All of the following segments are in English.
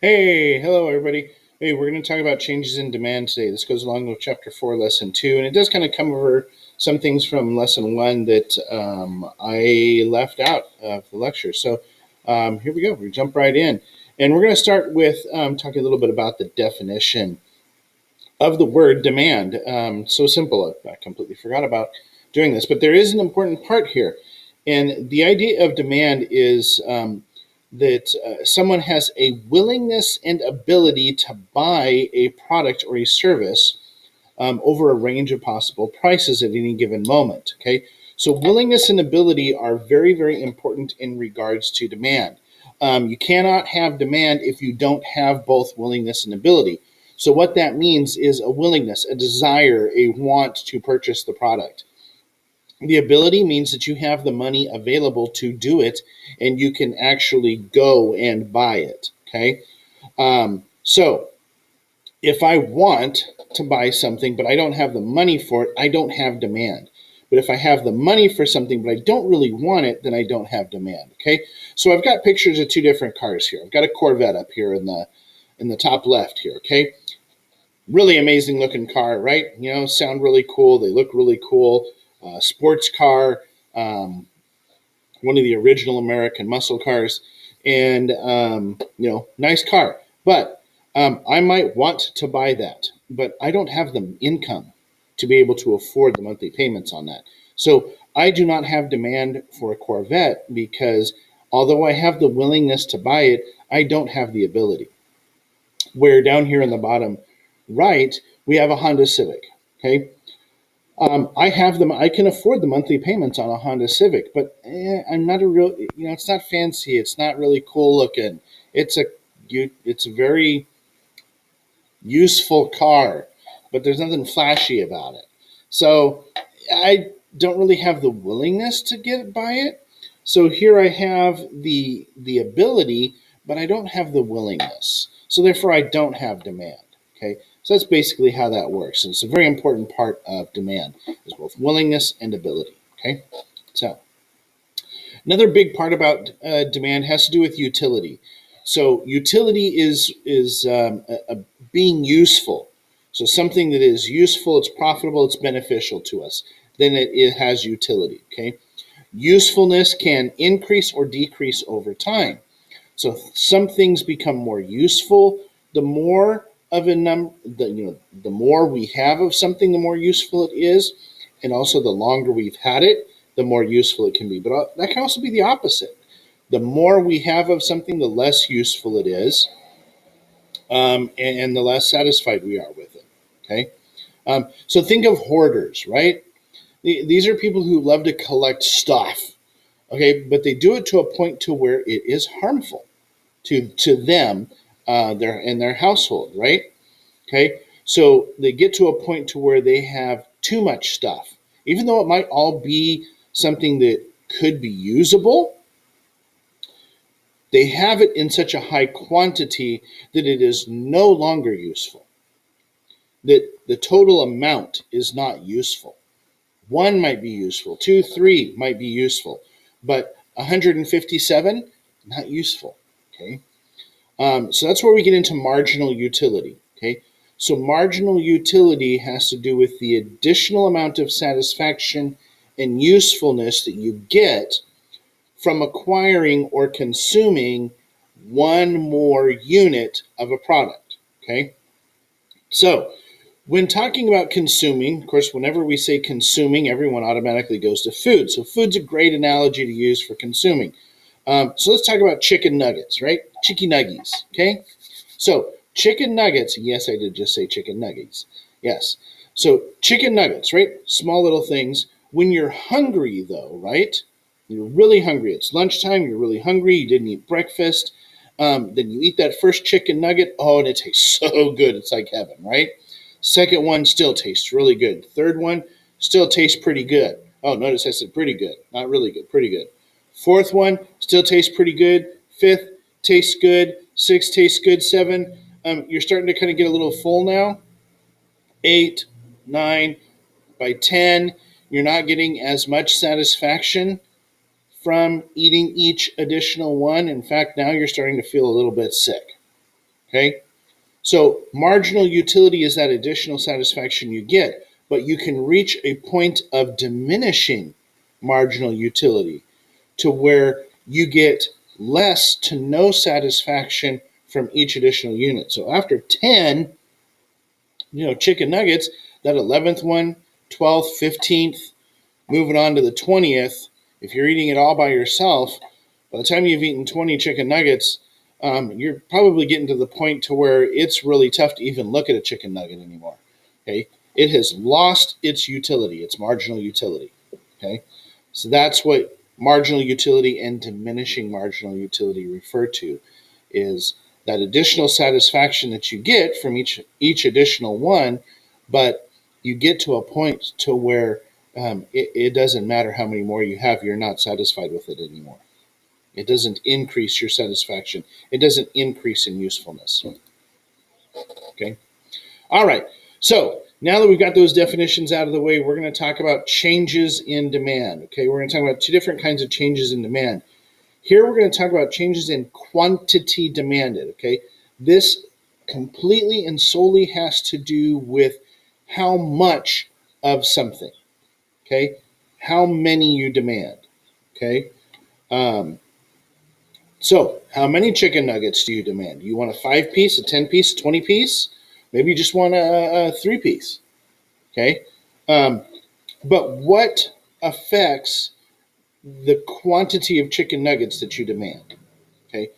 Hey, hello everybody. Hey, we're going to talk about changes in demand today. This goes along with chapter 4, lesson 2, and it does kind of come over some things from lesson 1 that I left out of the lecture. So here we go. We jump right in. And we're going to start with talking a little bit about the definition of the word demand. So simple. I completely forgot about doing this, but there is an important part here. And the idea of demand is that someone has a willingness and ability to buy a product or a service over a range of possible prices at any given moment. Okay, so willingness and ability are very, very important in regards to demand. You cannot have demand if you don't have both willingness and ability. So what that means is a willingness, a desire, a want to purchase the product. The ability means that you have the money available to do it and you can actually go and buy it. Okay. So if I want to buy something, but I don't have the money for it, I don't have demand. But if I have the money for something, but I don't really want it, then I don't have demand. Okay. So I've got pictures of two different cars here. I've got a Corvette up here in the top left here. Okay. Really amazing looking car, right? You know, sound really cool. They look really cool. Sports car, one of the original American muscle cars, and nice car. But I might want to buy that, but I don't have the income to be able to afford the monthly payments on that. So I do not have demand for a Corvette because although I have the willingness to buy it, I don't have the ability. Where down here in the bottom right, we have a Honda Civic. Okay, I have them. I can afford the monthly payments on a Honda Civic, but I'm not a real. It's not fancy. It's not really cool looking. It's a, it's a very useful car, but there's nothing flashy about it. So I don't really have the willingness to get buy it. So here I have the ability, but I don't have the willingness. So therefore, I don't have demand. Okay, so that's basically how that works. And it's a very important part of demand is both willingness and ability. Okay, so another big part about demand has to do with utility. So utility is being useful. So something that is useful, it's profitable, it's beneficial to us. Then it has utility. Okay, usefulness can increase or decrease over time. So some things become more useful. The more of a number, the more we have of something, the more useful it is, and also the longer we've had it, the more useful it can be. But that can also be the opposite. The more we have of something, the less useful it is, and the less satisfied we are with it. Okay, so think of hoarders, right? These are people who love to collect stuff. Okay, but they do it to a point to where it is harmful to them, their in their household, right? Okay, so they get to a point to where they have too much stuff, even though it might all be something that could be usable. They have it in such a high quantity that it is no longer useful. That the total amount is not useful. One might be useful, two, three might be useful, but 157 not useful. Okay. So that's where we get into marginal utility. Okay, so marginal utility has to do with the additional amount of satisfaction and usefulness that you get from acquiring or consuming one more unit of a product. Okay, so when talking about consuming, of course, whenever we say consuming, everyone automatically goes to food. So food's a great analogy to use for consuming. So let's talk about chicken nuggets, right? Chicken nuggies, okay? So chicken nuggets, yes, I did just say chicken nuggets. Yes. So chicken nuggets, right? Small little things. When you're hungry, though, right? You're really hungry. It's lunchtime. You're really hungry. You didn't eat breakfast. Then you eat that first chicken nugget. Oh, and it tastes so good. It's like heaven, right? Second one still tastes really good. Third one still tastes pretty good. Oh, notice I said pretty good. Not really good, pretty good. Fourth one still tastes pretty good. Fifth tastes good. Sixth tastes good. Seven, you're starting to kind of get a little full now. Eight, nine, by 10, you're not getting as much satisfaction from eating each additional one. In fact, now you're starting to feel a little bit sick. Okay? So marginal utility is that additional satisfaction you get, but you can reach a point of diminishing marginal utility to where you get less to no satisfaction from each additional unit. So after 10, chicken nuggets, that 11th one, 12th, 15th, moving on to the 20th, if you're eating it all by yourself, by the time you've eaten 20 chicken nuggets, you're probably getting to the point to where it's really tough to even look at a chicken nugget anymore. Okay, it has lost its utility, its marginal utility. Okay, so that's what marginal utility and diminishing marginal utility refer to, is that additional satisfaction that you get from each additional one, but you get to a point to where it doesn't matter how many more you have, you're not satisfied with it anymore. It doesn't increase your satisfaction. It doesn't increase in usefulness. Okay. All right. So now that we've got those definitions out of the way, we're going to talk about changes in demand. Okay. We're going to talk about two different kinds of changes in demand. Here we're going to talk about changes in quantity demanded. Okay. This completely and solely has to do with how much of something. Okay. How many you demand. Okay. So, how many chicken nuggets do you demand? You want a 5-piece, a 10-piece, a 20-piece? Maybe you just want a 3-piece. Okay? But what affects the quantity of chicken nuggets that you demand? Okay?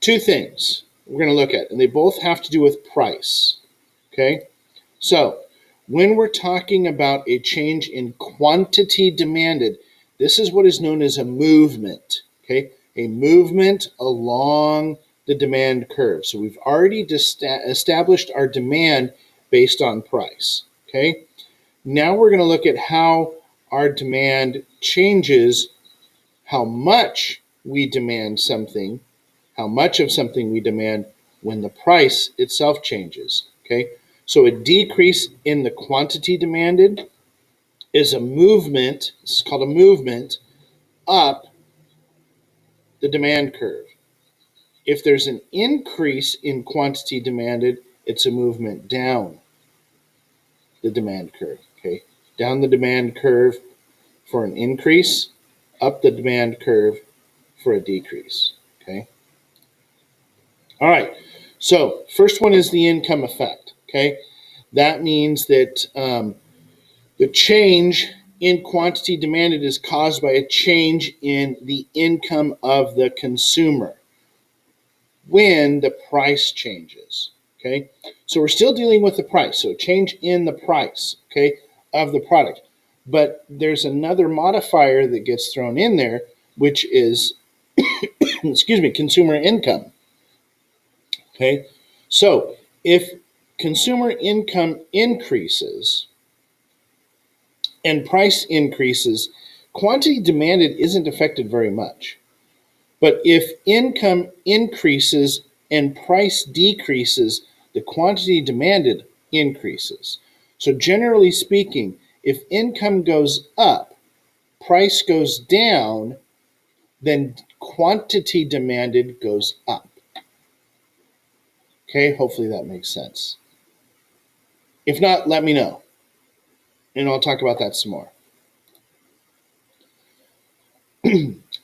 Two things we're going to look at, and they both have to do with price. Okay? So, when we're talking about a change in quantity demanded, this is what is known as a movement. Okay? A movement along the demand curve. So we've already established our demand based on price. Okay? Now we're going to look at how our demand changes, how much we demand something, how much of something we demand when the price itself changes. Okay? So a decrease in the quantity demanded is a movement, this is called a movement, up the demand curve. If there's an increase in quantity demanded, it's a movement down the demand curve. Okay, down the demand curve for an increase, up the demand curve for a decrease. Okay. All right. So first one is the income effect. Okay, that means that the change in quantity demanded is caused by a change in the income of the consumer when the price changes. Okay, so we're still dealing with the price, so change in the price, okay, of the product. But there's another modifier that gets thrown in there, which is, excuse me, consumer income. Okay, so if consumer income increases and price increases, quantity demanded isn't affected very much. But if income increases and price decreases, the quantity demanded increases. So generally speaking, if income goes up, price goes down, then quantity demanded goes up. Okay, hopefully that makes sense. If not, let me know, and I'll talk about that some more.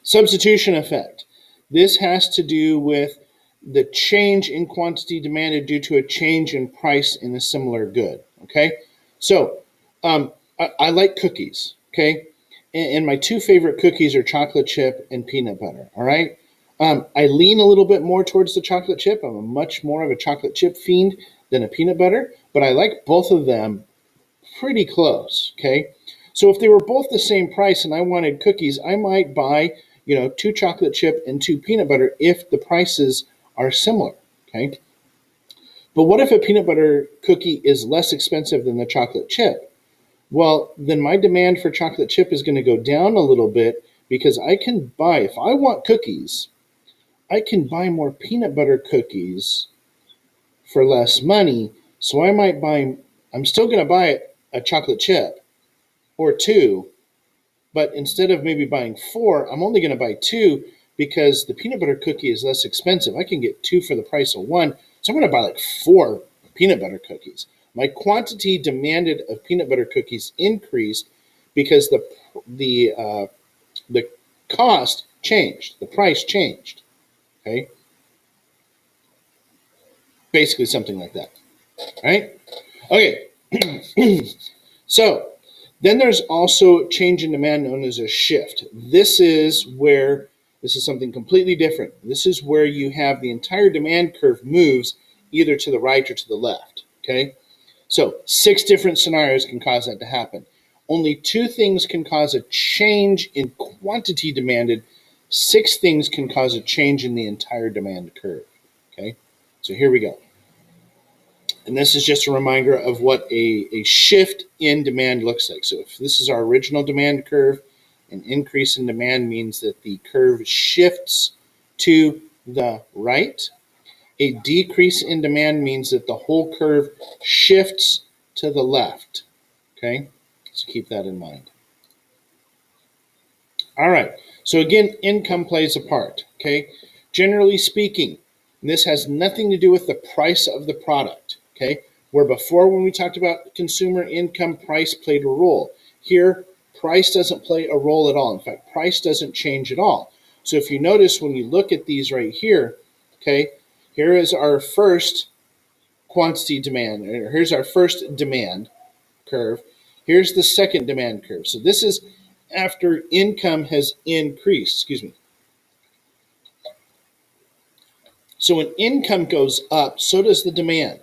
Substitution effect. This has to do with the change in quantity demanded due to a change in price in a similar good. Okay, so I like cookies. Okay, and my two favorite cookies are chocolate chip and peanut butter. All right, I lean a little bit more towards the chocolate chip. I'm much more of a chocolate chip fiend than a peanut butter, but I like both of them pretty close. Okay, so if they were both the same price and I wanted cookies, I might buy 2 chocolate chip and 2 peanut butter if the prices are similar. Okay, but what if a peanut butter cookie is less expensive than the chocolate chip? Well, then my demand for chocolate chip is going to go down a little bit, because I can buy, if I want cookies, I can buy more peanut butter cookies for less money. So I'm still going to buy a chocolate chip or 2, but instead of maybe buying 4, I'm only going to buy 2 because the peanut butter cookie is less expensive. I can get 2 for the price of 1, so I'm going to buy like 4 peanut butter cookies. My quantity demanded of peanut butter cookies increased because the cost changed, the price changed. Okay, basically something like that. Right? Okay. So then there's also change in demand known as a shift. This is something completely different. This is where you have the entire demand curve moves either to the right or to the left. Okay. So 6 different scenarios can cause that to happen. Only 2 things can cause a change in quantity demanded. 6 things can cause a change in the entire demand curve. Okay. So here we go. And this is just a reminder of what a shift in demand looks like. So if this is our original demand curve, an increase in demand means that the curve shifts to the right. A decrease in demand means that the whole curve shifts to the left. Okay, so keep that in mind. All right, so again, income plays a part. Okay, generally speaking, this has nothing to do with the price of the product. Okay, where before when we talked about consumer income, price played a role. Here, price doesn't play a role at all. In fact, price doesn't change at all. So if you notice when you look at these right here, okay, here is our first quantity demand, or here's our first demand curve. Here's the second demand curve. So this is after income has increased, excuse me. So when income goes up, so does the demand.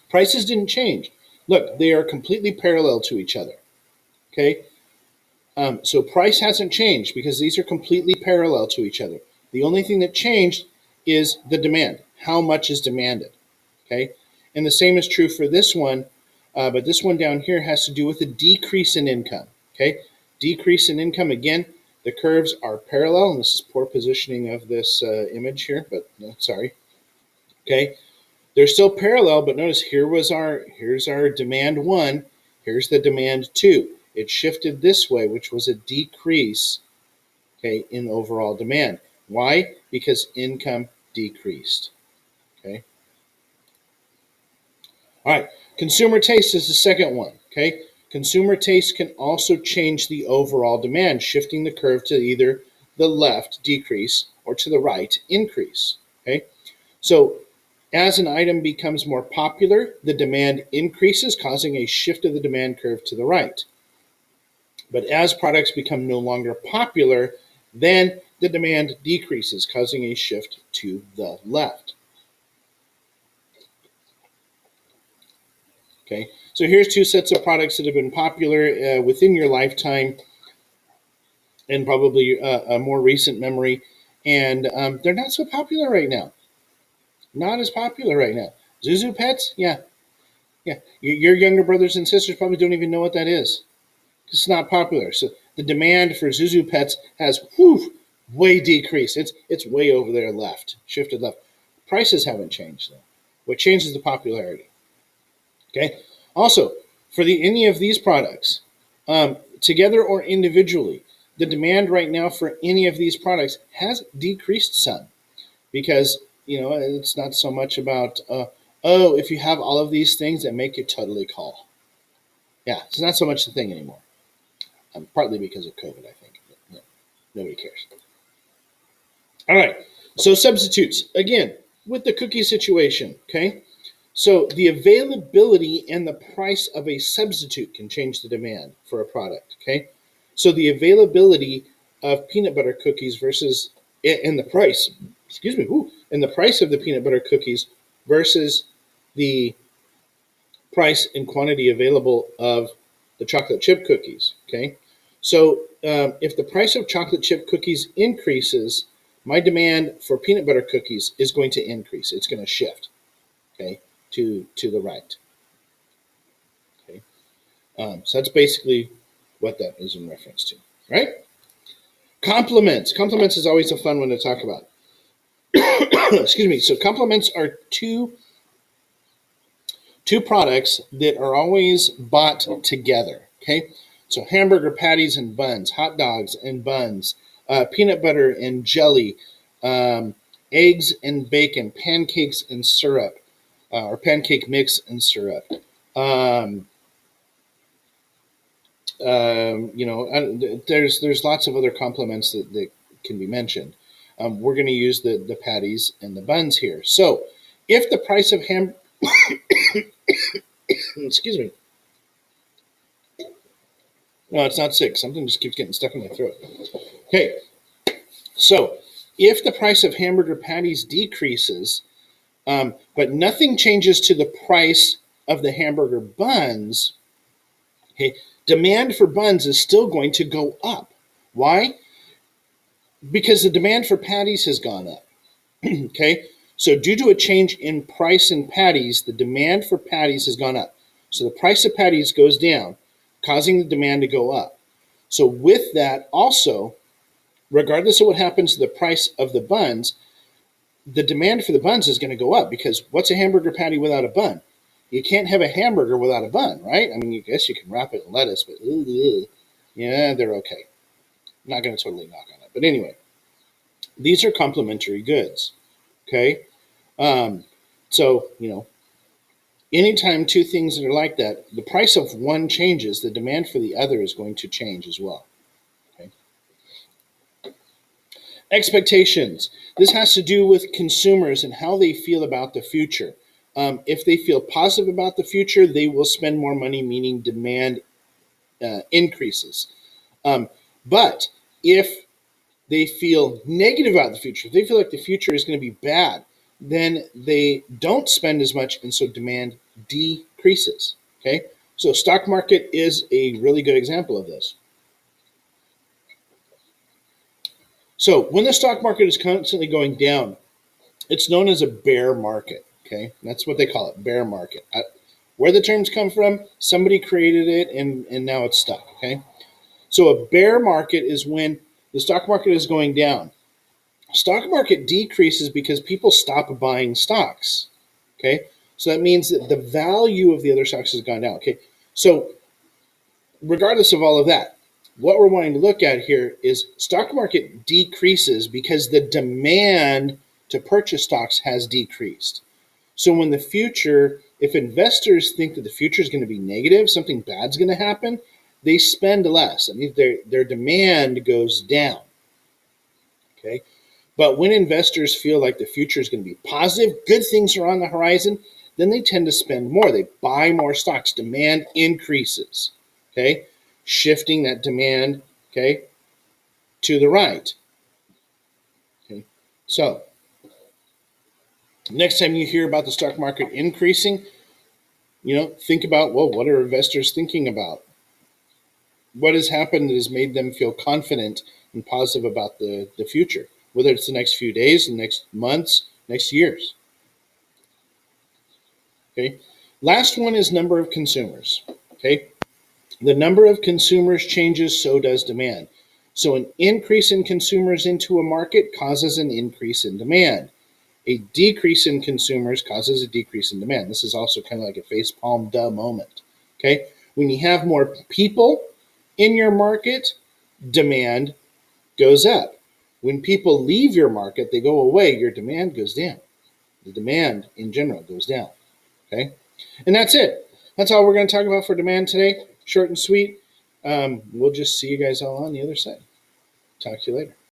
Prices didn't change. Look, they are completely parallel to each other. Okay, so price hasn't changed because these are completely parallel to each other. The only thing that changed is the demand. How much is demanded? Okay, and the same is true for this one, but this one down here has to do with a decrease in income. Okay, decrease in income, again, the curves are parallel, and this is poor positioning of this image here, but no, sorry. Okay, they're still parallel, but notice here's our demand 1, here's the demand 2. It shifted this way, which was a decrease, okay, in overall demand. Why? Because income decreased. Okay. All right, consumer taste is the second one. Okay, consumer taste can also change the overall demand, shifting the curve to either the left, decrease, or to the right, increase. Okay, so as an item becomes more popular, the demand increases, causing a shift of the demand curve to the right. But as products become no longer popular, then the demand decreases, causing a shift to the left. Okay, so here's 2 sets of products that have been popular within your lifetime and probably a more recent memory, and they're not so popular right now. Not as popular right now. Zuzu Pets, yeah, yeah. Your younger brothers and sisters probably don't even know what that is. It's not popular. So the demand for Zuzu Pets has way decreased. It's way over there left, shifted left. Prices haven't changed though. What changes the popularity? Okay. Also, for any of these products, together or individually, the demand right now for any of these products has decreased some because it's not so much about if you have all of these things that make you totally call. Yeah, it's not so much the thing anymore. Partly because of COVID, I think. But no, nobody cares. All right. So substitutes again with the cookie situation. Okay. So the availability and the price of a substitute can change the demand for a product. Okay, so the availability of peanut butter cookies versus and the price, and the price of the peanut butter cookies versus the price and quantity available of the chocolate chip cookies. Okay, so if the price of chocolate chip cookies increases, my demand for peanut butter cookies is going to increase. It's going to shift. Okay, to the right. Okay, so that's basically what that is in reference to, right? Complements. Complements is always a fun one to talk about. Excuse me. So complements are two products that are always bought together. Okay, so hamburger patties and buns, hot dogs and buns, peanut butter and jelly, eggs and bacon, pancakes and syrup, or pancake mix and syrup. Um, there's lots of other complements that can be mentioned. We're going to use the patties and the buns here. So, if the price of excuse me, no, it's not sick. Something just keeps getting stuck in my throat. Okay, so if the price of hamburger patties decreases, but nothing changes to the price of the hamburger buns, okay, demand for buns is still going to go up. Why? Because the demand for patties has gone up. Okay, so due to a change in price in patties, the demand for patties has gone up. So the price of patties goes down, causing the demand to go up. So with that, also, regardless of what happens to the price of the buns, the demand for the buns is going to go up, because what's a hamburger patty without a bun? You can't have a hamburger without a bun, right? I mean, I guess you can wrap it in lettuce, but yeah, they're okay. I'm not going to totally knock on it. But anyway, these are complementary goods. Okay. Um, so, anytime two things that are like that, the price of one changes, the demand for the other is going to change as well. Okay. Expectations. This has to do with consumers and how they feel about the future. If they feel positive about the future, they will spend more money, meaning demand increases. But if they feel negative about the future, if they feel like the future is going to be bad, then they don't spend as much, and so demand decreases. Okay, so stock market is a really good example of this. So when the stock market is constantly going down, it's known as a bear market. Okay, that's what they call it, bear market. Where the terms come from, somebody created it, and now it's stuck. Okay, so a bear market is when the stock market is going down. Stock market decreases because people stop buying stocks. Okay, so that means that the value of the other stocks has gone down. Okay, so regardless of all of that, what we're wanting to look at here is stock market decreases because the demand to purchase stocks has decreased. So when the future, if investors think that the future is going to be negative, something bad's going to happen, they spend less. I mean, their demand goes down. Okay. But when investors feel like the future is going to be positive, good things are on the horizon, then they tend to spend more. They buy more stocks. Demand increases. Okay. Shifting that demand, okay, to the right. Okay. So next time you hear about the stock market increasing, think about, well, what are investors thinking about? What has happened that has made them feel confident and positive about the future, whether it's the next few days, the next months, next years. Okay. Last one is number of consumers. Okay. The number of consumers changes, so does demand. So an increase in consumers into a market causes an increase in demand. A decrease in consumers causes a decrease in demand. This is also kind of like a face palm duh moment. Okay. When you have more people in your market, demand goes up. When people leave your market, they go away, your demand goes down. The demand in general goes down. Okay. And that's it. That's all we're going to talk about for demand today. Short and sweet. We'll just see you guys all on the other side. Talk to you later.